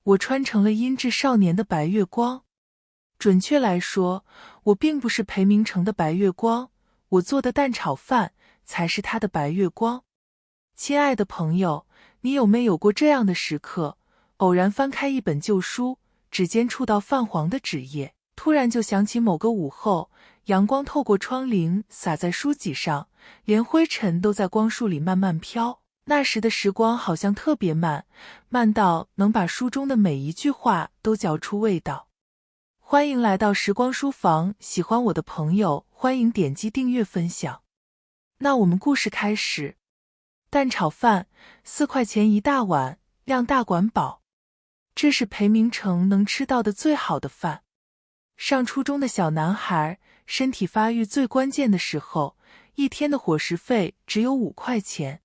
我穿成了阴鸷少年的白月光。准确来说，我并不是裴明成的白月光，我做的蛋炒饭才是他的白月光。亲爱的朋友，你有没有过这样的时刻，偶然翻开一本旧书，指尖触到泛黄的纸页，突然就想起某个午后，阳光透过窗棂洒在书籍上，连灰尘都在光束里慢慢飘。那时的时光好像特别慢，慢到能把书中的每一句话都嚼出味道。欢迎来到时光书房，喜欢我的朋友欢迎点击订阅分享。那我们故事开始。蛋炒饭4块钱一大碗，量大管饱。这是裴明成能吃到的最好的饭。上初中的小男孩，身体发育最关键的时候，一天的伙食费只有5块钱。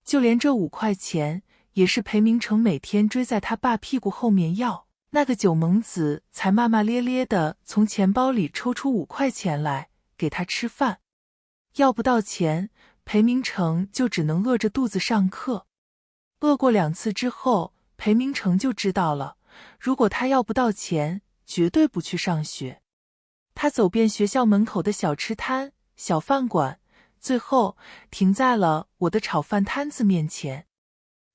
就连这5块钱，也是裴明成每天追在他爸屁股后面要。那个酒蒙子才骂骂咧咧地从钱包里抽出5块钱来给他吃饭。要不到钱，裴明成就只能饿着肚子上课。饿过2次之后，裴明成就知道了，如果他要不到钱，绝对不去上学。他走遍学校门口的小吃摊、小饭馆，最后停在了我的炒饭摊子面前。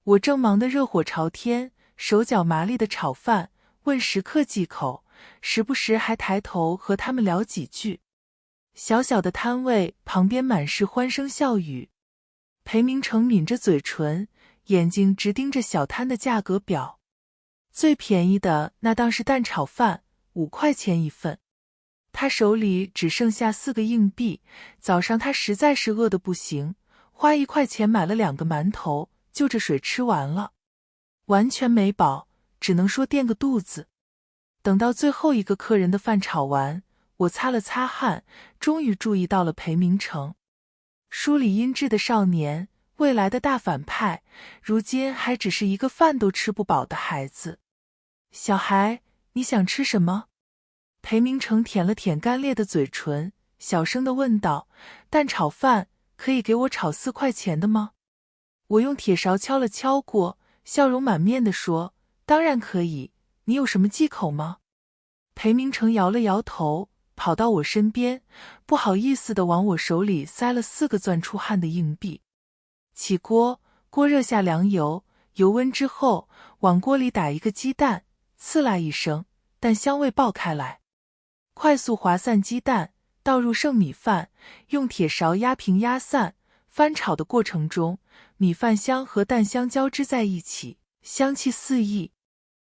我正忙得热火朝天，手脚麻利的炒饭，问食客忌口，时不时还抬头和他们聊几句。小小的摊位旁边满是欢声笑语。裴明成抿着嘴唇，眼睛直盯着小摊的价格表。最便宜的那当是蛋炒饭，5块钱一份。他手里只剩下4个硬币，早上他实在是饿得不行，花1块钱买了2个馒头，就着水吃完了。完全没饱，只能说垫个肚子。等到最后一个客人的饭炒完，我擦了擦汗，终于注意到了裴明成。书里阴鸷的少年，未来的大反派，如今还只是一个饭都吃不饱的孩子。小孩，你想吃什么？裴明成舔了舔干裂的嘴唇，小声地问道：蛋炒饭可以给我炒4块钱的吗？我用铁勺敲了敲锅，笑容满面地说：当然可以，你有什么忌口吗？裴明成摇了摇头，跑到我身边，不好意思地往我手里塞了4个攥出汗的硬币。起锅，锅热下凉油，油温之后，往锅里打一个鸡蛋，刺啦一声，蛋香味爆开来。快速划散鸡蛋，倒入剩米饭，用铁勺压平压散。翻炒的过程中，米饭香和蛋香交织在一起，香气四溢。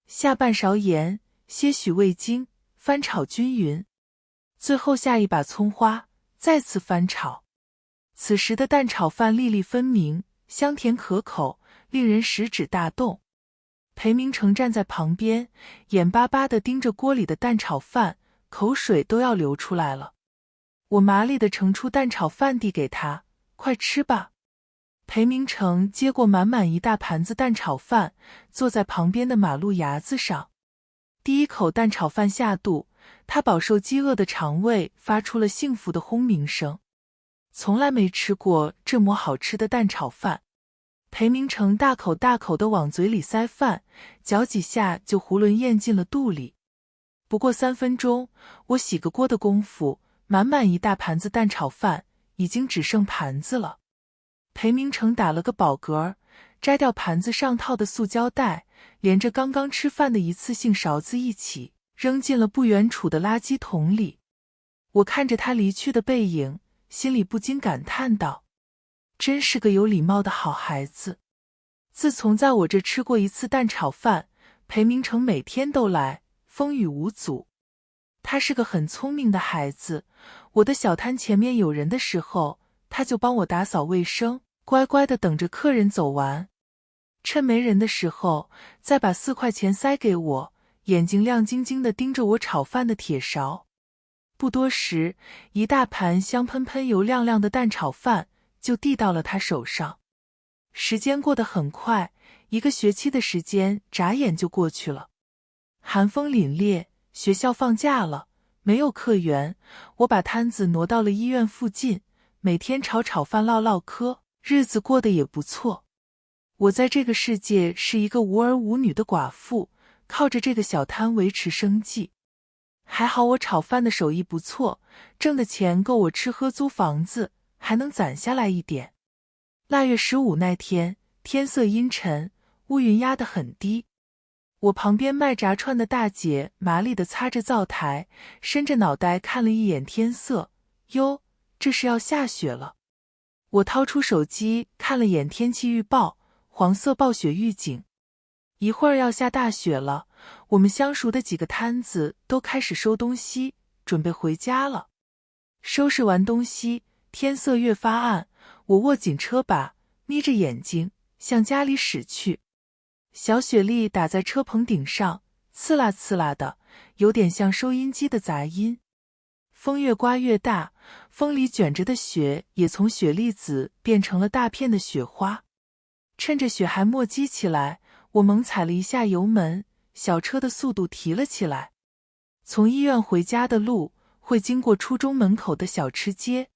下半勺盐，些许味精，翻炒均匀。最后下一把葱花，再次翻炒。此时的蛋炒饭粒粒分明，香甜可口，令人食指大动。裴明成站在旁边，眼巴巴地盯着锅里的蛋炒饭，口水都要流出来了。我麻利地盛出蛋炒饭递给他，快吃吧。裴明成接过满满一大盘子蛋炒饭，坐在旁边的马路牙子上。第一口蛋炒饭下肚，他饱受饥饿的肠胃发出了幸福的轰鸣声。从来没吃过这么好吃的蛋炒饭。裴明成大口大口地往嘴里塞饭，嚼几下就囫囵咽进了肚里。不过3分钟，我洗个锅的功夫，满满一大盘子蛋炒饭已经只剩盘子了。裴明成打了个饱嗝，摘掉盘子上套的塑胶袋，连着刚刚吃饭的一次性勺子一起扔进了不远处的垃圾桶里。我看着他离去的背影，心里不禁感叹道：真是个有礼貌的好孩子。自从在我这吃过一次蛋炒饭，裴明成每天都来，风雨无阻。他是个很聪明的孩子，我的小摊前面有人的时候，他就帮我打扫卫生，乖乖地等着客人走完。趁没人的时候，再把4块钱塞给我，眼睛亮晶晶地盯着我炒饭的铁勺。不多时，一大盘香喷喷油亮亮的蛋炒饭就递到了他手上。时间过得很快，1个学期的时间眨眼就过去了。寒风凛冽，学校放假了，没有课源，我把摊子挪到了医院附近，每天炒炒饭唠唠嗑，日子过得也不错。我在这个世界是一个无儿无女的寡妇，靠着这个小摊维持生计。还好我炒饭的手艺不错，挣的钱够我吃喝租房子，还能攒下来一点。腊月15那天，天色阴沉，乌云压得很低。我旁边卖炸串的大姐麻利地擦着灶台，伸着脑袋看了一眼天色，哟，这是要下雪了。我掏出手机看了眼天气预报，黄色暴雪预警，一会儿要下大雪了。我们相熟的几个摊子都开始收东西，准备回家了。收拾完东西，天色越发暗，我握紧车把，眯着眼睛向家里驶去。小雪粒打在车棚顶上，刺啦刺啦的，有点像收音机的杂音。风越刮越大，风里卷着的雪也从雪粒子变成了大片的雪花。趁着雪还没积起来，我猛踩了一下油门，小车的速度提了起来。从医院回家的路会经过初中门口的小吃街，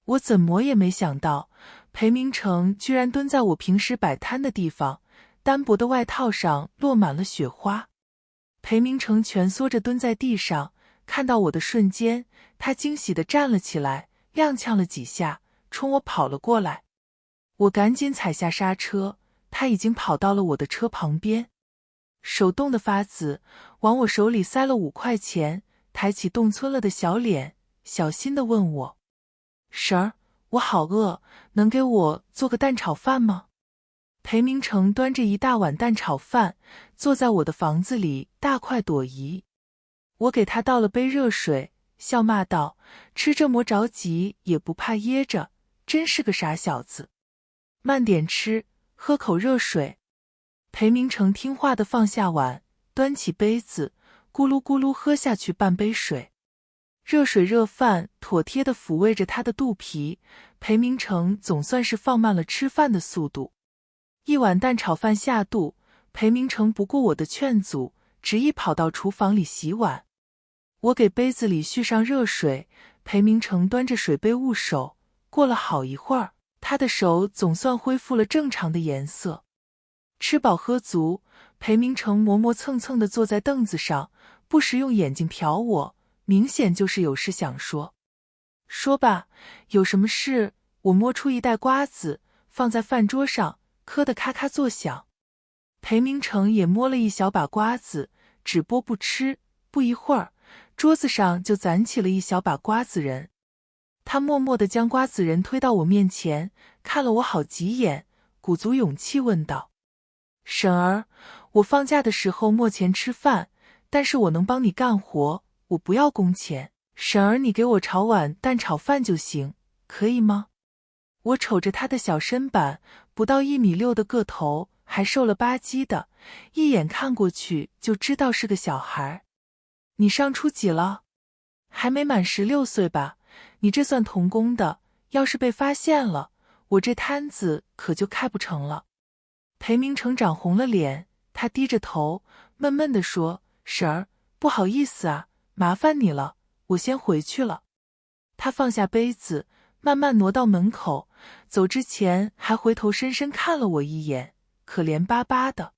我怎么也没想到，裴明成居然蹲在我平时摆摊的地方，单薄的外套上落满了雪花。裴明成蜷缩着蹲在地上，看到我的瞬间，他惊喜地站了起来，踉跄了几下，冲我跑了过来。我赶紧踩下刹车，他已经跑到了我的车旁边，手冻得发紫，往我手里塞了5块钱，抬起冻皴了的小脸，小心地问我：“婶儿，我好饿，能给我做个蛋炒饭吗？”裴明成端着一大碗蛋炒饭，坐在我的房子里大快朵颐。我给他倒了杯热水，笑骂道：“吃这么着急也不怕噎着，真是个傻小子。慢点吃，喝口热水。”裴明成听话地放下碗，端起杯子，咕噜咕噜喝下去半杯水。热水热饭妥帖地抚慰着他的肚皮，裴明成总算是放慢了吃饭的速度。一碗蛋炒饭下肚，裴明成不顾我的劝阻，执意跑到厨房里洗碗。我给杯子里续上热水，裴明成端着水杯捂手，过了好一会儿，他的手总算恢复了正常的颜色。吃饱喝足，裴明成磨磨蹭蹭地坐在凳子上，不时用眼睛瞟我，明显就是有事想说。说吧，有什么事？我摸出一袋瓜子，放在饭桌上，磕得咔咔作响。裴明成也摸了一小把瓜子，只剥不吃，不一会儿，桌子上就攒起了一小把瓜子仁。他默默地将瓜子仁推到我面前，看了我好几眼，鼓足勇气问道：“婶儿，我放假的时候没钱吃饭，但是我能帮你干活，我不要工钱。婶儿，你给我炒碗蛋炒饭就行，可以吗？”我瞅着他的小身板，不到1.6米的个头，还瘦了吧唧的，一眼看过去就知道是个小孩。你上初几了？还没满16岁吧？你这算童工的，要是被发现了，我这摊子可就开不成了。裴明成长红了脸，他低着头，闷闷地说：“婶儿，不好意思啊，麻烦你了，我先回去了。”他放下杯子，慢慢挪到门口，走之前还回头深深看了我一眼，可怜巴巴的。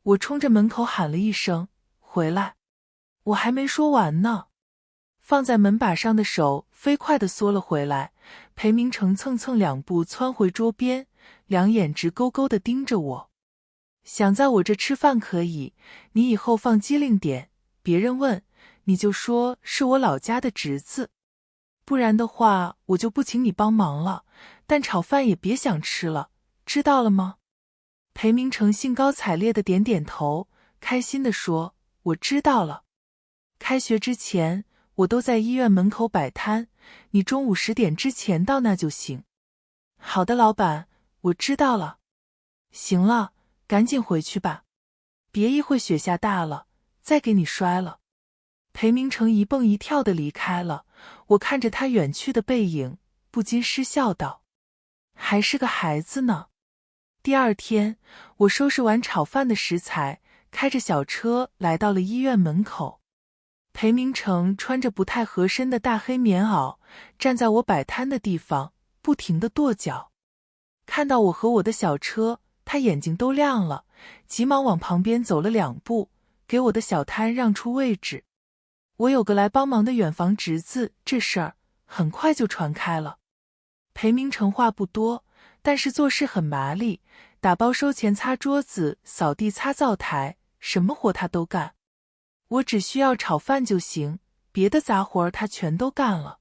我冲着门口喊了一声：“回来！”我还没说完呢，放在门把上的手飞快地缩了回来。裴明成蹭蹭2步窜回桌边，两眼直勾勾地盯着我。想在我这吃饭可以，你以后放机灵点，别人问你就说是我老家的侄子，不然的话我就不请你帮忙了，蛋炒饭也别想吃了，知道了吗？裴明成兴高采烈地点点头，开心地说：“我知道了。开学之前我都在医院门口摆摊，你中午10点之前到那就行。”“好的，老板，我知道了。”“行了，赶紧回去吧，别一会雪下大了，再给你摔了。”裴明成一蹦一跳地离开了，我看着他远去的背影，不禁失笑道：“还是个孩子呢。”第二天，我收拾完炒饭的食材，开着小车来到了医院门口。裴明成穿着不太合身的大黑棉袄，站在我摆摊的地方，不停地跺脚。看到我和我的小车，他眼睛都亮了，急忙往旁边走了2步，给我的小摊让出位置。我有个来帮忙的远房侄子，这事儿很快就传开了。裴明成话不多，但是做事很麻利，打包收钱、擦桌子、扫地、擦灶台，什么活他都干。我只需要炒饭就行，别的杂活他全都干了。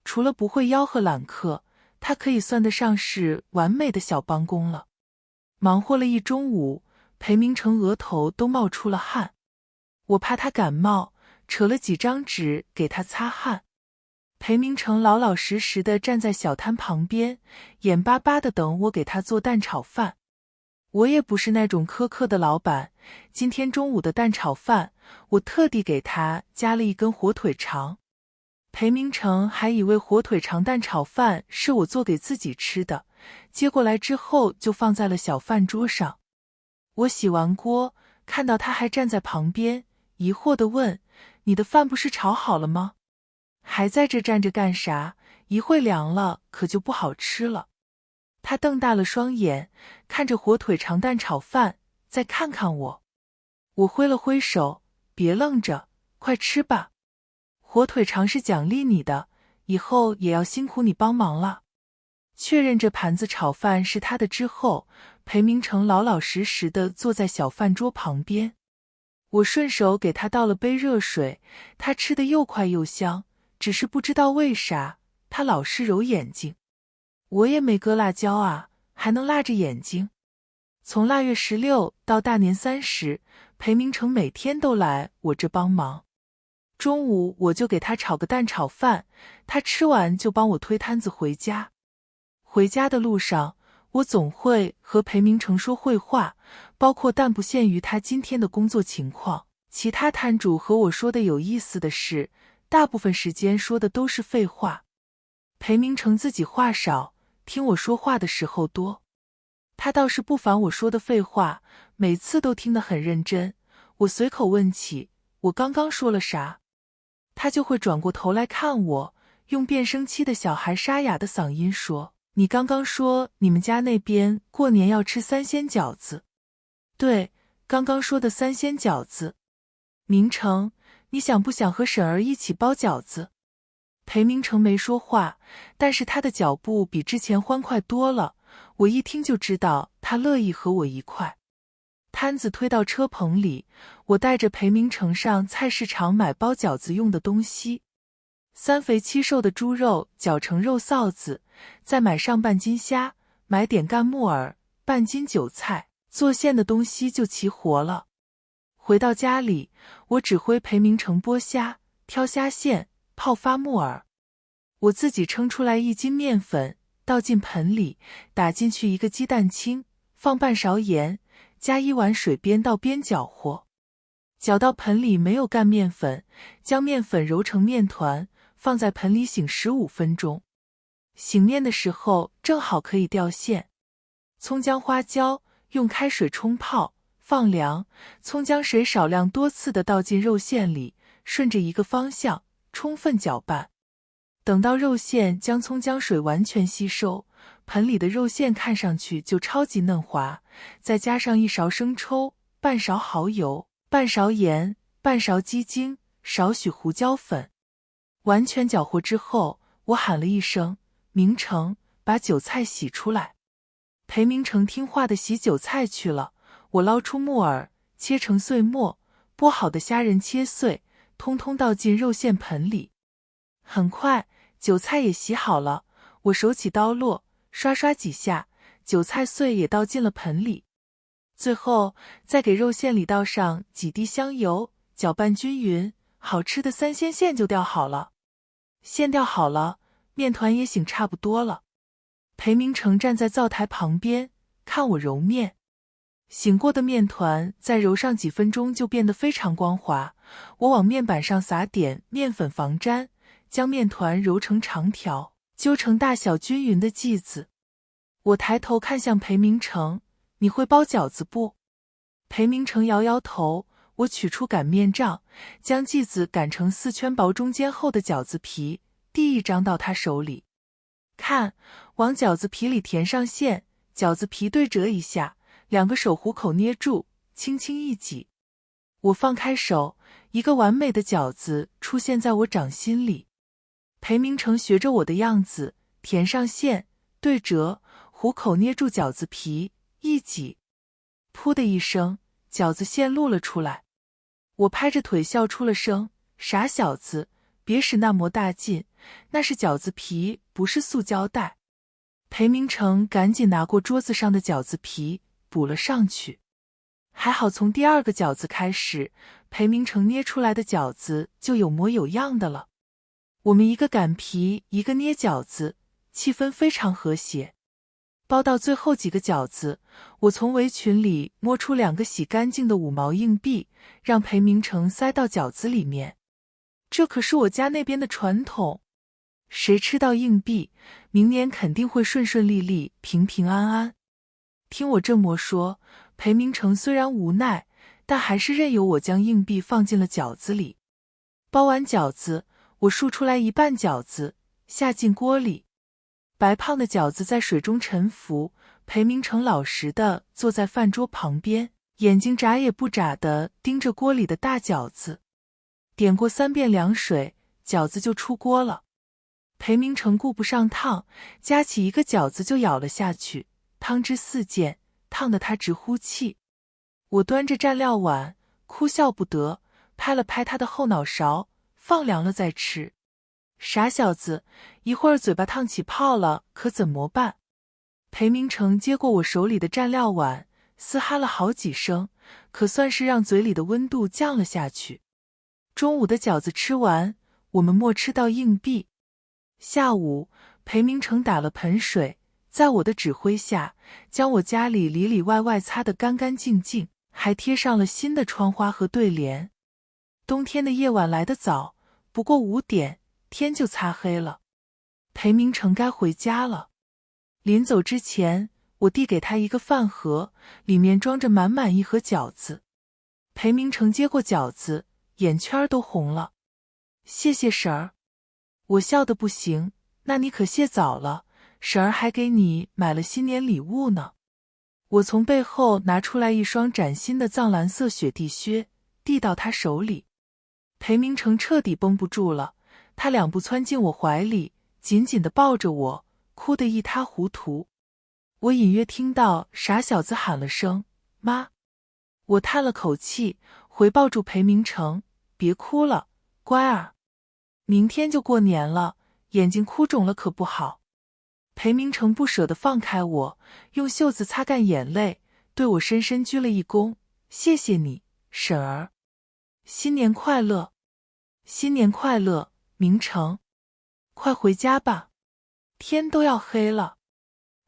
除了不会吆喝揽客，他可以算得上是完美的小帮工了。忙活了一中午，裴明成额头都冒出了汗。我怕他感冒，扯了几张纸给他擦汗。裴明成老老实实地站在小摊旁边，眼巴巴地等我给他做蛋炒饭。我也不是那种苛刻的老板，今天中午的蛋炒饭，我特地给他加了一根火腿肠。裴明成还以为火腿肠蛋炒饭是我做给自己吃的，接过来之后就放在了小饭桌上。我洗完锅，看到他还站在旁边，疑惑地问：“你的饭不是炒好了吗？还在这站着干啥？一会凉了可就不好吃了。”他瞪大了双眼，看着火腿肠蛋炒饭，再看看我。我挥了挥手，别愣着，快吃吧。火腿肠是奖励你的，以后也要辛苦你帮忙了。确认这盘子炒饭是他的之后，裴明成老老实实地坐在小饭桌旁边。我顺手给他倒了杯热水，他吃得又快又香，只是不知道为啥，他老是揉眼睛。我也没搁辣椒啊，还能辣着眼睛。从腊月16到大年30，裴明成每天都来我这帮忙。中午我就给他炒个蛋炒饭，他吃完就帮我推摊子回家。回家的路上，我总会和裴明成说会话，包括但不限于他今天的工作情况。其他摊主和我说的有意思的事，大部分时间说的都是废话。裴明成自己话少，听我说话的时候多。他倒是不烦我说的废话，每次都听得很认真。我随口问起我刚刚说了啥，他就会转过头来看我，用变声期的小孩沙哑的嗓音说：“你刚刚说你们家那边过年要吃3鲜饺子。”对，刚刚说的3鲜饺子。明成，你想不想和婶儿一起包饺子？裴明成没说话，但是他的脚步比之前欢快多了，我一听就知道他乐意和我一块。摊子推到车棚里，我带着裴明成上菜市场买包饺子用的东西：3肥7瘦的猪肉绞成肉臊子，再买上半斤虾，买点干木耳，半斤韭菜，做馅的东西就齐活了。回到家里，我指挥裴明成剥虾、挑虾线、泡发木耳。我自己称出来1斤面粉，倒进盆里，打进去1个鸡蛋清，放半勺盐，加1碗水，边倒边搅和。搅到盆里没有干面粉，将面粉揉成面团，放在盆里醒15分钟。醒面的时候正好可以掉馅。葱姜花椒用开水冲泡，放凉，葱姜水少量多次地倒进肉馅里，顺着一个方向充分搅拌。等到肉馅将葱姜水完全吸收，盆里的肉馅看上去就超级嫩滑，再加上1勺生抽，半勺蚝油，半勺盐，半勺鸡精，少许胡椒粉。完全搅和之后，我喊了一声：“明成，把韭菜洗出来。”裴明成听话的洗韭菜去了。我捞出木耳，切成碎末，剥好的虾仁切碎，通通倒进肉馅盆里。很快，韭菜也洗好了，我手起刀落，刷刷几下，韭菜碎也倒进了盆里。最后，再给肉馅里倒上几滴香油，搅拌均匀，好吃的3鲜馅就吊好了。馅吊好了，面团也醒差不多了。裴明成站在灶台旁边，看我揉面。醒过的面团再揉上几分钟就变得非常光滑，我往面板上撒点面粉防粘，将面团揉成长条，揪成大小均匀的剂子。我抬头看向裴明成：“你会包饺子不？”裴明成摇摇头。我取出擀面杖，将剂子擀成4圈薄中间厚的饺子皮，递1张到他手里。看，往饺子皮里填上馅，饺子皮对折一下，2个手虎口捏住，轻轻一挤。我放开手，一个完美的饺子出现在我掌心里。裴明成学着我的样子，填上馅，对折，虎口捏住饺子皮，一挤，噗的一声，饺子馅露了出来。我拍着腿笑出了声，傻小子，别使那么大劲，那是饺子皮，不是塑胶袋。裴明成赶紧拿过桌子上的饺子皮，补了上去。还好从第二个饺子开始，裴明成捏出来的饺子就有模有样的了。我们一个擀皮，一个捏饺子，气氛非常和谐。包到最后几个饺子，我从围裙里摸出2个洗干净的5毛硬币，让裴明成塞到饺子里面。这可是我家那边的传统，谁吃到硬币，明年肯定会顺顺利利、平平安安。听我这么说，裴明成虽然无奈，但还是任由我将硬币放进了饺子里。包完饺子，我竖出来一半饺子，下进锅里。白胖的饺子在水中沉浮，裴明成老实地坐在饭桌旁边，眼睛眨也不眨地盯着锅里的大饺子。点过3遍凉水，饺子就出锅了。裴明成顾不上烫，夹起一个饺子就咬了下去，汤汁四溅，烫得他直呼气。我端着蘸料碗，哭笑不得，拍了拍他的后脑勺，放凉了再吃。傻小子，一会儿嘴巴烫起泡了，可怎么办？裴明成接过我手里的蘸料碗，嘶哈了好几声，可算是让嘴里的温度降了下去。中午的饺子吃完，我们没吃到硬币。下午，裴明成打了盆水，在我的指挥下，将我家里里里外外擦得干干净净，还贴上了新的窗花和对联。冬天的夜晚来得早，不过5点，天就擦黑了。裴明成该回家了。临走之前，我递给他一个饭盒，里面装着满满一盒饺子。裴明成接过饺子，眼圈都红了。谢谢婶儿。我笑得不行，那你可谢早了，婶儿还给你买了新年礼物呢。我从背后拿出来一双崭新的藏蓝色雪地靴，递到他手里。裴明成彻底绷不住了，他2步窜进我怀里，紧紧地抱着我，哭得一塌糊涂。我隐约听到傻小子喊了声妈。我叹了口气，回抱住裴明成，别哭了，乖儿。明天就过年了，眼睛哭肿了可不好。裴明成不舍得放开我，用袖子擦干眼泪，对我深深鞠了一躬，谢谢你，婶儿。新年快乐。新年快乐，明成。快回家吧，天都要黑了。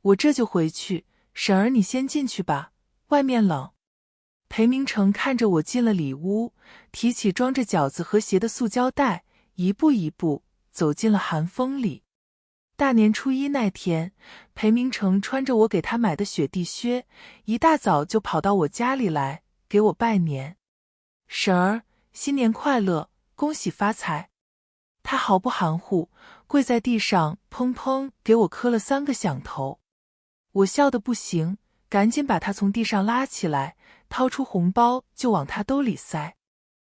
我这就回去，婶儿你先进去吧，外面冷。裴明成看着我进了里屋，提起装着饺子和鞋的塑胶袋，一步一步走进了寒风里。大年初1那天，裴明成穿着我给他买的雪地靴，一大早就跑到我家里来，给我拜年。婶儿，新年快乐，恭喜发财。他毫不含糊，跪在地上砰砰给我磕了3个响头。我笑得不行，赶紧把他从地上拉起来，掏出红包就往他兜里塞。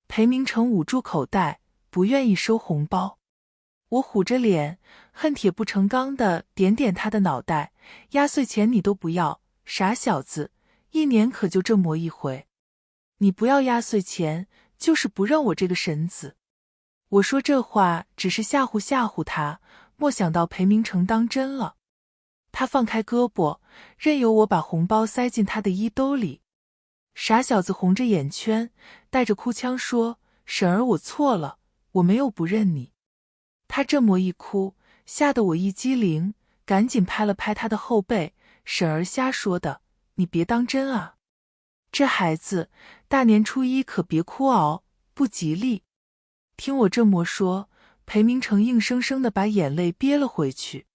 裴明成捂住口袋，不愿意收红包。我虎着脸，恨铁不成钢的点点他的脑袋，压岁钱你都不要，傻小子，1年可就这么一回。你不要压岁钱，就是不认我这个婶子。我说这话只是吓唬吓唬他，没想到裴明成当真了。他放开胳膊，任由我把红包塞进他的衣兜里。傻小子红着眼圈，带着哭腔说，婶儿我错了，我没有不认你。他这么一哭，吓得我一激灵，赶紧拍了拍他的后背，婶儿瞎说的，你别当真啊。这孩子大年初1可别哭嗷，不吉利。听我这么说，裴明成硬生生地把眼泪憋了回去。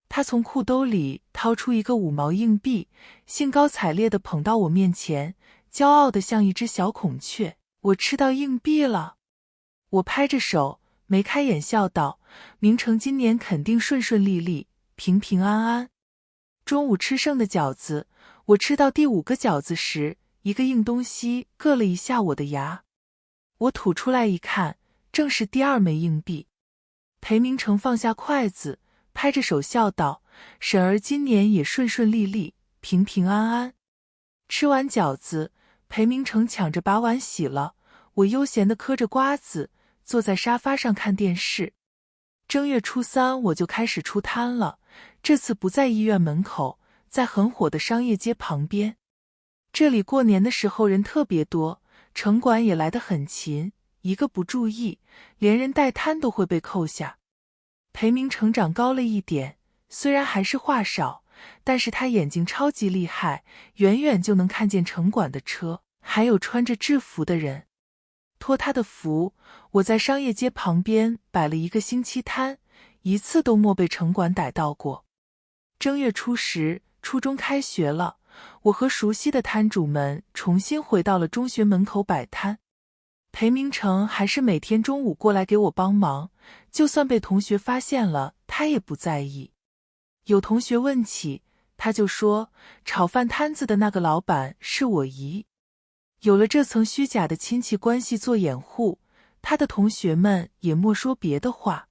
他从裤兜里掏出一个5毛硬币，兴高采烈地捧到我面前，骄傲得像一只小孔雀。我吃到硬币了。我拍着手，眉开眼笑道，明成今年肯定顺顺利利，平平安安。中午吃剩的饺子，我吃到第5个饺子时，一个硬东西硌了一下我的牙。我吐出来一看，正是第2枚硬币。裴明成放下筷子，拍着手笑道：“婶儿今年也顺顺利利，平平安安。”吃完饺子，裴明成抢着把碗洗了，我悠闲地嗑着瓜子，坐在沙发上看电视。正月初3我就开始出摊了，这次不在医院门口，在很火的商业街旁边。这里过年的时候人特别多，城管也来得很勤，一个不注意，连人带摊都会被扣下。裴明成长高了一点，虽然还是话少，但是他眼睛超级厉害，远远就能看见城管的车，还有穿着制服的人。托他的福，我在商业街旁边摆了1个星期摊，一次都没被城管逮到过。正月初10，初中开学了，我和熟悉的摊主们重新回到了中学门口摆摊。裴明成还是每天中午过来给我帮忙，就算被同学发现了，他也不在意。有同学问起，他就说炒饭摊子的那个老板是我姨。有了这层虚假的亲戚关系做掩护，他的同学们也莫说别的话。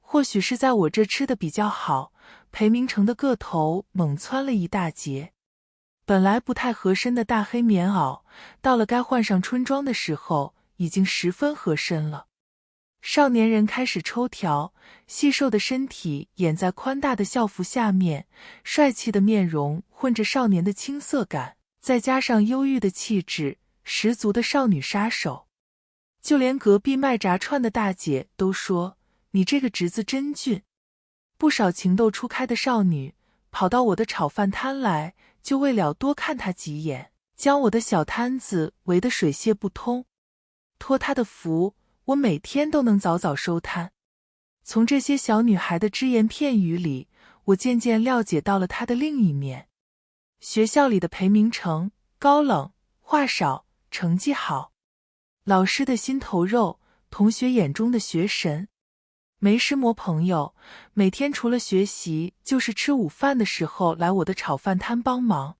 或许是在我这吃的比较好，裴明成的个头猛蹿了一大截。本来不太合身的大黑棉袄，到了该换上春装的时候，已经十分合身了。少年人开始抽条，细瘦的身体掩在宽大的校服下面，帅气的面容混着少年的青涩感，再加上忧郁的气质，十足的少女杀手。就连隔壁卖炸串的大姐都说：“你这个侄子真俊。”不少情窦初开的少女跑到我的炒饭摊来，就为了多看他几眼，将我的小摊子围得水泄不通。托他的福，我每天都能早早收摊。从这些小女孩的只言片语里，我渐渐了解到了他的另一面。学校里的裴明成，高冷，话少，成绩好，老师的心头肉，同学眼中的学神。没时磨朋友，每天除了学习就是吃午饭的时候来我的炒饭摊帮忙。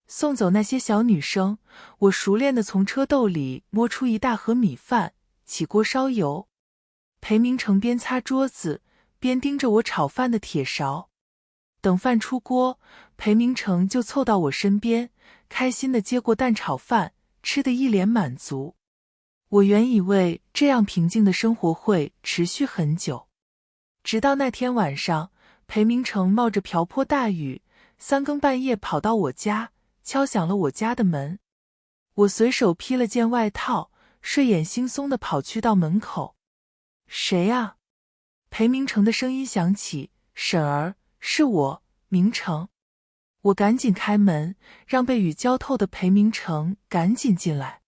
送走那些小女生，我熟练地从车斗里摸出一大盒米饭，起锅烧油。裴明成边擦桌子边盯着我炒饭的铁勺。等饭出锅，裴明成就凑到我身边，开心地接过蛋炒饭，吃得一脸满足。我原以为这样平静的生活会持续很久，直到那天晚上，裴明成冒着瓢泼大雨，3更半夜跑到我家，敲响了我家的门。我随手披了件外套，睡眼惺忪地跑去到门口。谁啊？裴明成的声音响起，婶儿，是我，明成。我赶紧开门，让被雨浇透的裴明成赶紧进来。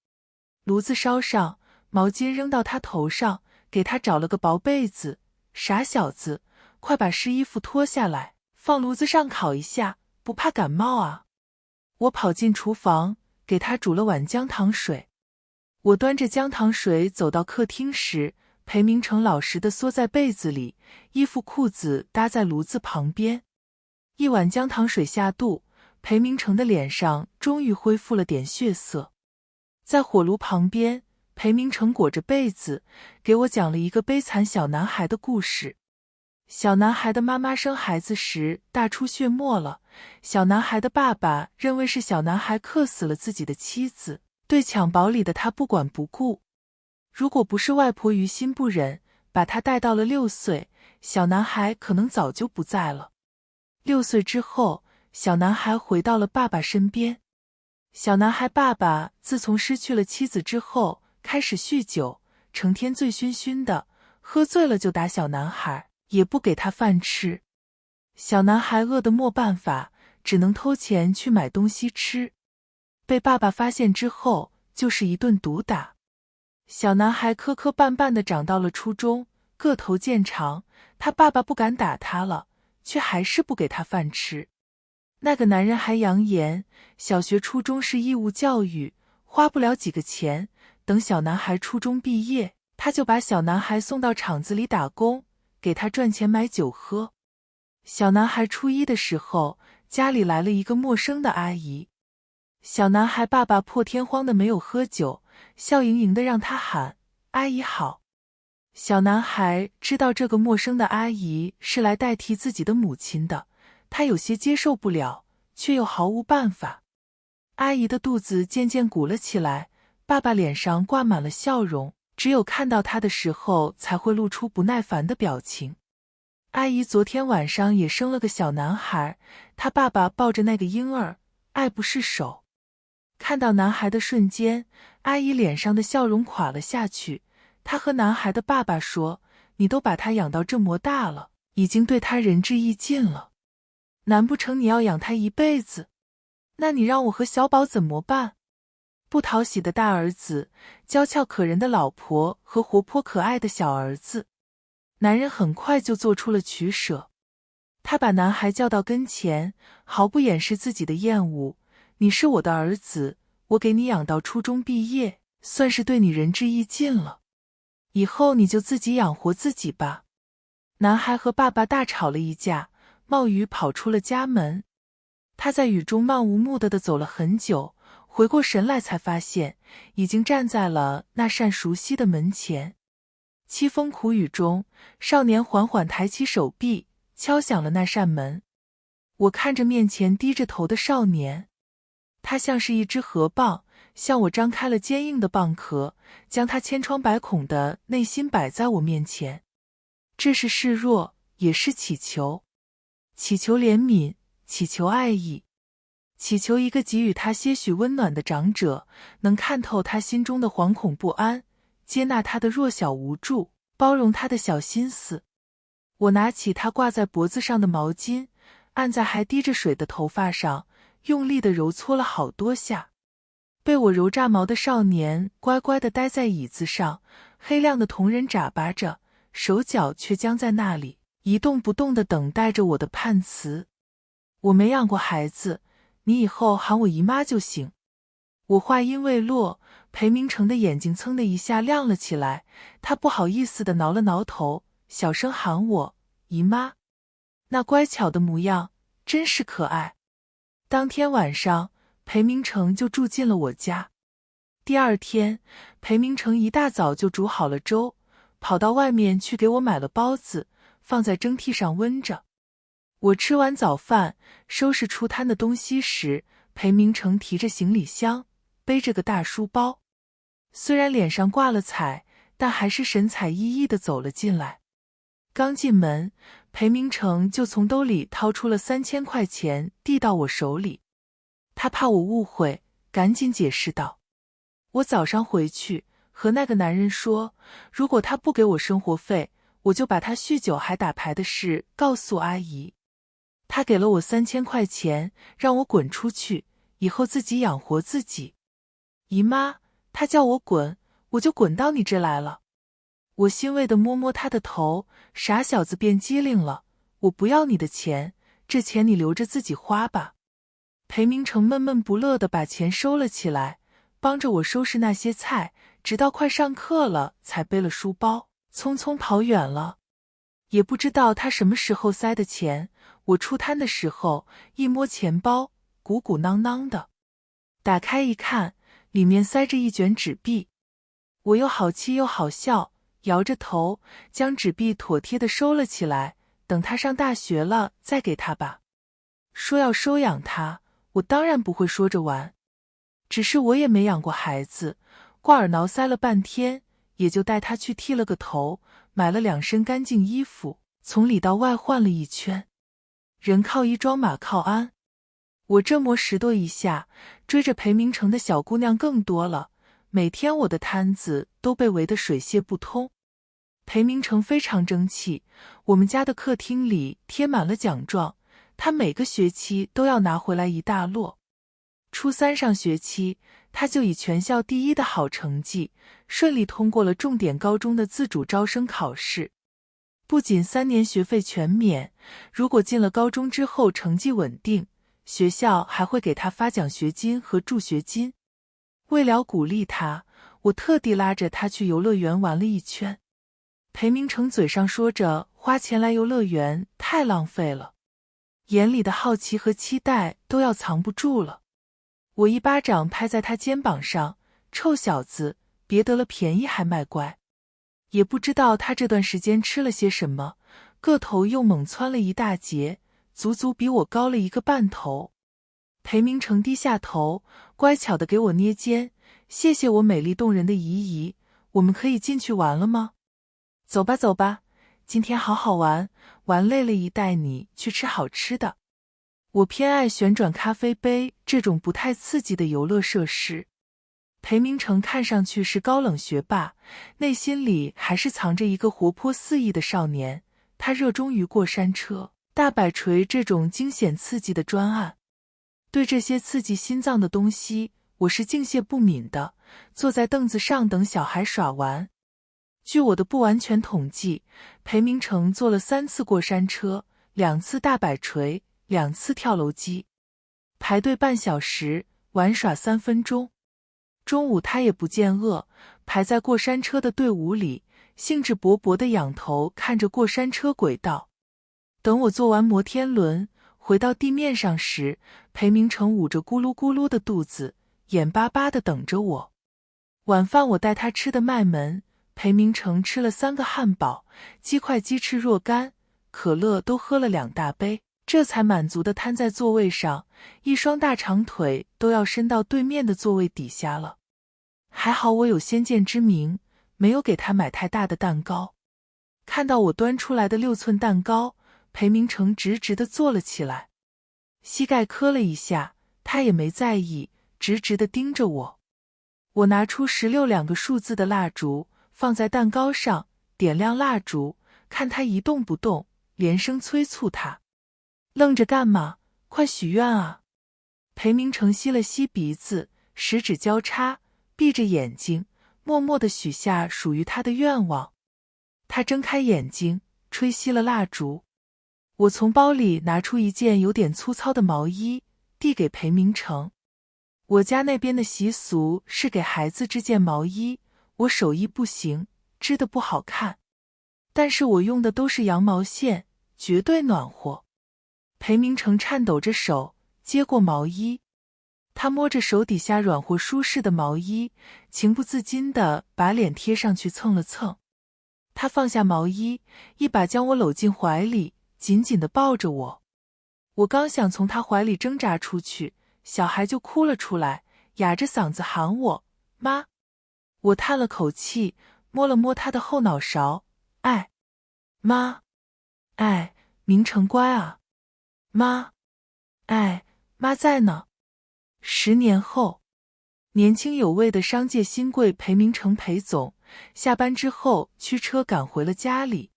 炉子烧上，毛巾扔到他头上，给他找了个薄被子。傻小子，快把湿衣服脱下来，放炉子上烤一下，不怕感冒啊。我跑进厨房，给他煮了碗姜糖水。我端着姜糖水走到客厅时，裴明成老实地缩在被子里，衣服裤子搭在炉子旁边。一碗姜糖水下肚，裴明成的脸上终于恢复了点血色。在火炉旁边，裴明成裹着被子，给我讲了一个悲惨小男孩的故事。小男孩的妈妈生孩子时大出血没了，小男孩的爸爸认为是小男孩克死了自己的妻子，对襁褓里的他不管不顾。如果不是外婆于心不忍，把他带到了6岁，小男孩可能早就不在了。6岁之后，小男孩回到了爸爸身边。小男孩爸爸自从失去了妻子之后，开始酗酒，成天醉醺醺的，喝醉了就打小男孩，也不给他饭吃。小男孩饿得没办法，只能偷钱去买东西吃。被爸爸发现之后，就是一顿毒打。小男孩磕磕绊绊地长到了初中，个头渐长，他爸爸不敢打他了，却还是不给他饭吃。那个男人还扬言，小学初中是义务教育，花不了几个钱，等小男孩初中毕业，他就把小男孩送到厂子里打工，给他赚钱买酒喝。小男孩初1的时候，家里来了一个陌生的阿姨。小男孩爸爸破天荒的没有喝酒，笑盈盈的让他喊阿姨好。小男孩知道这个陌生的阿姨是来代替自己的母亲的，他有些接受不了，却又毫无办法。阿姨的肚子渐渐鼓了起来，爸爸脸上挂满了笑容，只有看到他的时候才会露出不耐烦的表情。阿姨昨天晚上也生了个小男孩，他爸爸抱着那个婴儿，爱不释手。看到男孩的瞬间，阿姨脸上的笑容垮了下去。她和男孩的爸爸说：“你都把他养到这么大了，已经对他仁至义尽了，难不成你要养他一辈子？那你让我和小宝怎么办？”不讨喜的大儿子，娇俏可人的老婆和活泼可爱的小儿子。男人很快就做出了取舍。他把男孩叫到跟前，毫不掩饰自己的厌恶：“你是我的儿子，我给你养到初中毕业，算是对你仁至义尽了。以后你就自己养活自己吧。”男孩和爸爸大吵了一架，冒雨跑出了家门。他在雨中漫无目的走了很久，回过神来才发现已经站在了那扇熟悉的门前。凄风苦雨中，少年缓缓抬起手臂，敲响了那扇门。我看着面前低着头的少年，他像是一只河蚌，向我张开了坚硬的蚌壳，将他千疮百孔的内心摆在我面前。这是示弱，也是祈求，祈求怜悯，祈求爱意，祈求一个给予他些许温暖的长者，能看透他心中的惶恐不安，接纳他的弱小无助，包容他的小心思。我拿起他挂在脖子上的毛巾，按在还滴着水的头发上，用力地揉搓了好多下。被我揉炸毛的少年乖乖地待在椅子上，黑亮的瞳仁眨巴着，手脚却僵在那里，一动不动地等待着我的判词。我没养过孩子，你以后喊我姨妈就行。我话音未落，裴明成的眼睛噌的一下亮了起来，他不好意思地挠了挠头，小声喊我姨妈，那乖巧的模样真是可爱。当天晚上，裴明成就住进了我家。第二天，裴明成一大早就煮好了粥，跑到外面去给我买了包子，放在蒸屉上温着。我吃完早饭，收拾出摊的东西时，裴明成提着行李箱，背着个大书包。虽然脸上挂了彩，但还是神采奕奕地走了进来。刚进门，裴明成就从兜里掏出了3000块钱递到我手里。他怕我误会，赶紧解释道：“我早上回去和那个男人说，如果他不给我生活费，我就把他酗酒还打牌的事告诉阿姨。他给了我3000块钱，让我滚出去，以后自己养活自己。姨妈，他叫我滚，我就滚到你这来了。”我欣慰地摸摸他的头，傻小子变机灵了，我不要你的钱，这钱你留着自己花吧。裴明成闷闷不乐地把钱收了起来，帮着我收拾那些菜，直到快上课了才背了书包，匆匆跑远了。也不知道他什么时候塞的钱，我出摊的时候一摸钱包，鼓鼓囊囊的，打开一看，里面塞着一卷纸币。我又好气又好笑，摇着头将纸币妥帖地收了起来，等他上大学了再给他吧。说要收养他，我当然不会说着玩，只是我也没养过孩子，挂耳挠腮了半天，也就带他去剃了个头，买了2身干净衣服，从里到外换了一圈。人靠衣装，马靠鞍。我这么10多一下，追着裴明成的小姑娘更多了，每天我的摊子都被围得水泄不通。裴明成非常争气，我们家的客厅里贴满了奖状，他每个学期都要拿回来一大摞。初3上学期，他就以全校第1的好成绩，顺利通过了重点高中的自主招生考试。不仅3年学费全免，如果进了高中之后成绩稳定，学校还会给他发奖学金和助学金。为了鼓励他，我特地拉着他去游乐园玩了一圈。裴明成嘴上说着花钱来游乐园太浪费了，眼里的好奇和期待都要藏不住了。我一巴掌拍在他肩膀上，臭小子，别得了便宜还卖乖。也不知道他这段时间吃了些什么，个头又猛蹿了一大截，足足比我高了1个半头。裴明成低下头，乖巧地给我捏肩，谢谢我美丽动人的姨姨，我们可以进去玩了吗？走吧走吧，今天好好玩，玩累了一带你去吃好吃的。我偏爱旋转咖啡杯这种不太刺激的游乐设施。裴明成看上去是高冷学霸，内心里还是藏着一个活泼肆意的少年。他热衷于过山车、大摆锤这种惊险刺激的专案。对这些刺激心脏的东西，我是敬谢不敏的，坐在凳子上等小孩耍玩。据我的不完全统计，裴明成坐了3次过山车，2次大摆锤，2次跳楼机。排队半小时，玩耍3分钟。中午他也不见饿，排在过山车的队伍里，兴致勃勃地仰头看着过山车轨道。等我坐完摩天轮回到地面上时，裴明成捂着咕噜咕噜的肚子，眼巴巴地等着我。晚饭我带他吃的麦门，裴明成吃了3个汉堡，鸡块鸡翅若干，可乐都喝了2大杯，这才满足地瘫在座位上，一双大长腿都要伸到对面的座位底下了。还好我有先见之明，没有给他买太大的蛋糕。看到我端出来的6寸蛋糕，裴明成直直地坐了起来，膝盖磕了一下，他也没在意，直直地盯着我。我拿出16两个数字的蜡烛，放在蛋糕上，点亮蜡烛，看他一动不动，连声催促他：愣着干嘛？快许愿啊！裴明成吸了吸鼻子，食指交叉，闭着眼睛，默默地许下属于他的愿望。他睁开眼睛，吹熄了蜡烛。我从包里拿出一件有点粗糙的毛衣，递给裴明成。我家那边的习俗是给孩子织件毛衣，我手艺不行，织得不好看，但是我用的都是羊毛线，绝对暖和。裴明成颤抖着手接过毛衣，他摸着手底下软和舒适的毛衣，情不自禁地把脸贴上去蹭了蹭。他放下毛衣，一把将我搂进怀里，紧紧地抱着我。我刚想从他怀里挣扎出去，小孩就哭了出来，哑着嗓子喊我妈。我叹了口气，摸了摸他的后脑勺，哎，妈，哎，明成乖啊，妈，哎，妈在呢。10年后，年轻有为的商界新贵裴明成裴总下班之后驱车赶回了家里。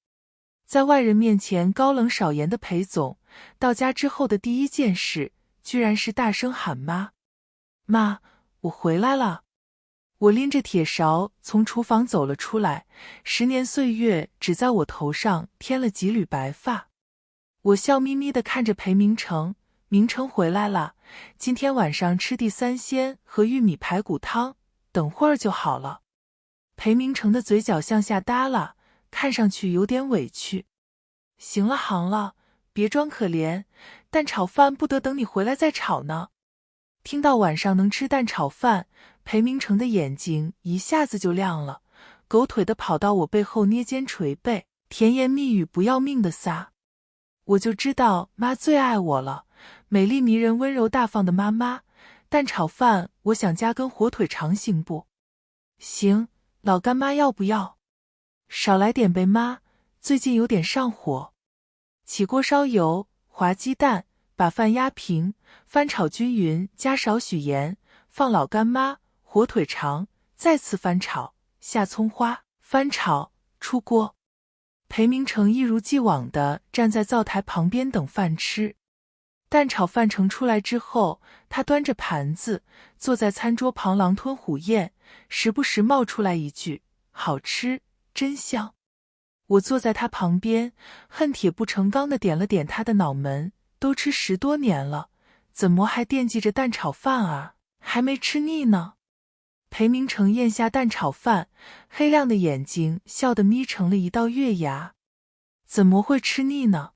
在外人面前高冷少言的裴总，到家之后的第一件事居然是大声喊妈。妈，我回来了。我拎着铁勺从厨房走了出来，10年岁月只在我头上添了几缕白发。我笑眯眯地看着裴明成，明成回来了，今天晚上吃地3鲜和玉米排骨汤，等会儿就好了。裴明成的嘴角向下耷拉，看上去有点委屈。行了行了，别装可怜，蛋炒饭不得等你回来再炒呢。听到晚上能吃蛋炒饭，裴明成的眼睛一下子就亮了，狗腿的跑到我背后捏肩捶背，甜言蜜语不要命的撒。我就知道妈最爱我了，美丽迷人温柔大方的妈妈。蛋炒饭我想加根火腿肠行不？行，老干妈要不要？少来点呗妈，最近有点上火。起锅烧油，滑鸡蛋，把饭压平，翻炒均匀，加少许盐，放老干妈、火腿肠，再次翻炒，下葱花，翻炒，出锅。裴明成一如既往地站在灶台旁边等饭吃。蛋炒饭盛出来之后，他端着盘子坐在餐桌旁狼吞虎咽，时不时冒出来一句好吃，真香。我坐在他旁边，恨铁不成钢地点了点他的脑门，都吃10多年了，怎么还惦记着蛋炒饭啊？还没吃腻呢。裴明成咽下蛋炒饭，黑亮的眼睛笑得眯成了一道月牙。怎么会吃腻呢？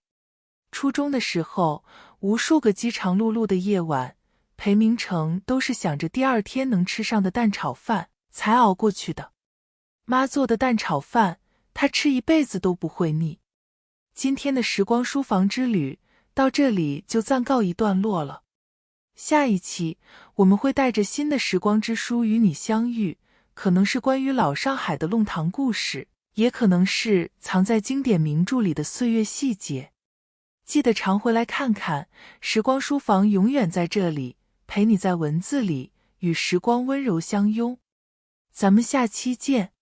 初中的时候，无数个饥肠辘辘的夜晚，裴明成都是想着第二天能吃上的蛋炒饭才熬过去的。妈做的蛋炒饭，他吃一辈子都不会腻。今天的时光书房之旅到这里就暂告一段落了。下一期我们会带着新的时光之书与你相遇，可能是关于老上海的弄堂故事，也可能是藏在经典名著里的岁月细节。记得常回来看看，时光书房永远在这里，陪你在文字里与时光温柔相拥。咱们下期见。